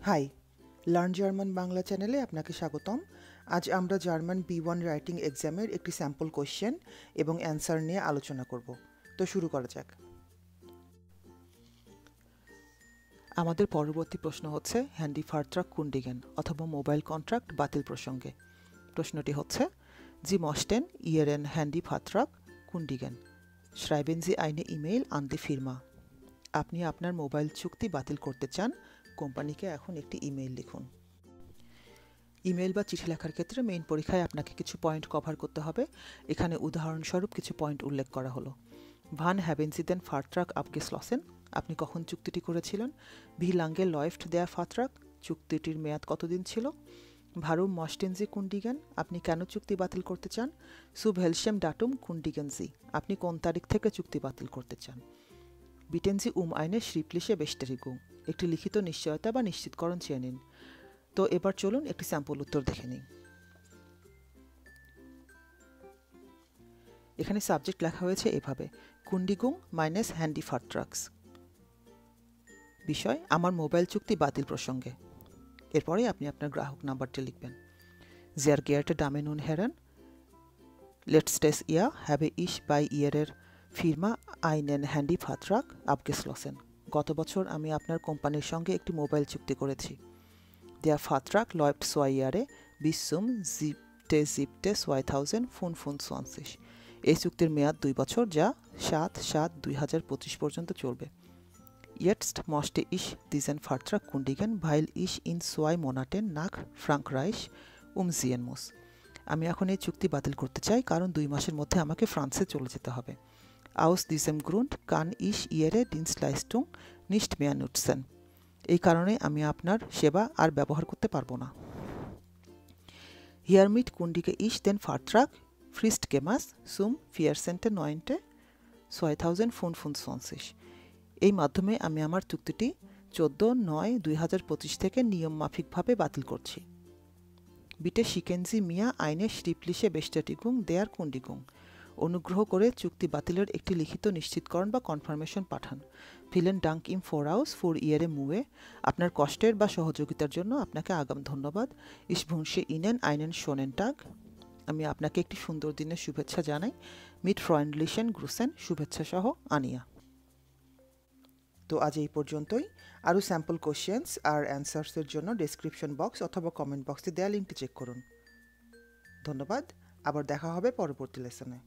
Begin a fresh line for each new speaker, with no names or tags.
High, learn German Bangla চ্যানেলে আপনাকে স্বাগতম। আজ আমরা জার্মান B1 রাইটিং এক্সামের একটি স্যাম্পল কোয়েশ্চেন এবং অ্যান্সার নিয়ে আলোচনা করব। তো শুরু করা যাক। আমাদের পরবর্তী প্রশ্ন হচ্ছে হ্যান্ডি ফারট্রাক কুন্ডিগেন অথবা মোবাইল কন্ট্রাক্ট বাতিল প্রসঙ্গে। প্রশ্নটি হচ্ছে জি মস্টেন ইয়েরেন handy ফারট্রাক কুন্ডিগেন schreiben Sie eine E-Mail an die Firma। আপনি আপনার মোবাইল চুক্তি বাতিল করতে চান, কোম্পানিকে এখন একটি ইমেইল লিখুন। ইমেইল বা চিঠি লেখার ক্ষেত্রে মেইন পরীক্ষায় আপনাকে কিছু পয়েন্ট কভার করতে হবে। এখানে উদাহরণস্বরূপ কিছু পয়েন্ট উল্লেখ করা হলো। ভান হ্যাভেন সি দেন ফারট্রাক abgeschlossen, আপনি কখন চুক্তিটি করেছিলেন। ভি লাঙ্গে লয়েফট দেয়ার ফারট্রাক, চুক্তিটির মেয়াদ কতদিন ছিল। ভারুম মস্টেন জি কুন্ডিগেন, আপনি কেন চুক্তি বাতিল করতে চান। সু ভেলশেম ডাটুম কুন্ডিগেন জি, আপনি কোন তারিখ থেকে চুক্তি বাতিল করতে চান। বিটেনজি আইনে শ্রিপ্লিশে বেস্টারিগুং, একটি লিখিত নিশ্চয়তা বা নিশ্চিতকরণ চেয়ে নিন। তো এবার চলুন একটি স্যাম্পল উত্তর দেখে নিই। এখানে সাবজেক্ট লেখা হয়েছে এভাবে, কুন্ডিগুং মাইনাস হ্যান্ডি ফারট্রাকস। বিষয় আমার মোবাইল চুক্তি বাতিল প্রসঙ্গে। এরপরে আপনি আপনার গ্রাহক নাম্বারটি লিখবেন। Sehr geehrte Damen und Herren, letztes Jahr habe ich bei Ihrer Firma einen Handyvertrag abgeschlossen। গত বছর আমি আপনার কোম্পানির সঙ্গে একটি মোবাইল চুক্তি করেছি। Der Vertrag läuft 2 Jahre bis zum 7.7.2025। এই চুক্তির মেয়াদ 2 বছর, যা 7/7/2025 পর্যন্ত চলবে। Jetzt möchte ich diesen Vertrag kündigen, weil ich in 2 Monaten nach Frankreich umziehen muss। আমি এখন এই চুক্তি বাতিল করতে চাই কারণ 2 মাসের মধ্যে আমাকে ফ্রান্সে চলে যেতে হবে। Aus diesem Grund kann ich Ihre Dienstleistung nicht mehr nutzen। এই কারণে আমি আপনার সেবা আর ব্যবহার করতে পারবো না। Hiermit kündige ich den Vertrag fristgemäß zum 14.09.2025। এই মাধ্যমে আমি আমার চুক্তিটি 14/9/2025 থেকে নিয়মমাফিকভাবে বাতিল করছি। বিটে শিকেন জি মিয়া আইনে শ্রিপ্লিশে বেস্টারিগুং দেয়ার কুন্ডিগুং, অনুগ্রহ করে চুক্তি বাতিলের একটি লিখিত নিশ্চিতকরণ বা কনফার্মেশন পাঠান। ভিলেন ডাঙ্ক ইম ফোরাউস ফর ইয়ারে মুয়ে, আপনার কষ্টের বা সহযোগিতার জন্য আপনাকে আগাম ধন্যবাদ। ইস ভুনশে ইনেন আইনেন শোনেন টাগ, আমি আপনাকে একটি সুন্দর দিনের শুভেচ্ছা জানাই। মিট ফ্রয়েন্ডলিশেন গ্রুসেন, শুভেচ্ছা সহ আনিয়া। তো আজ এই পর্যন্তই। আরও স্যাম্পল কোশ্চেন্স আর অ্যান্সার্সের জন্য ডেসক্রিপশন বক্স অথবা কমেন্ট বক্সে দেওয়া লিঙ্কটি চেক করুন। ধন্যবাদ, আবার দেখা হবে পরবর্তী লেসনে।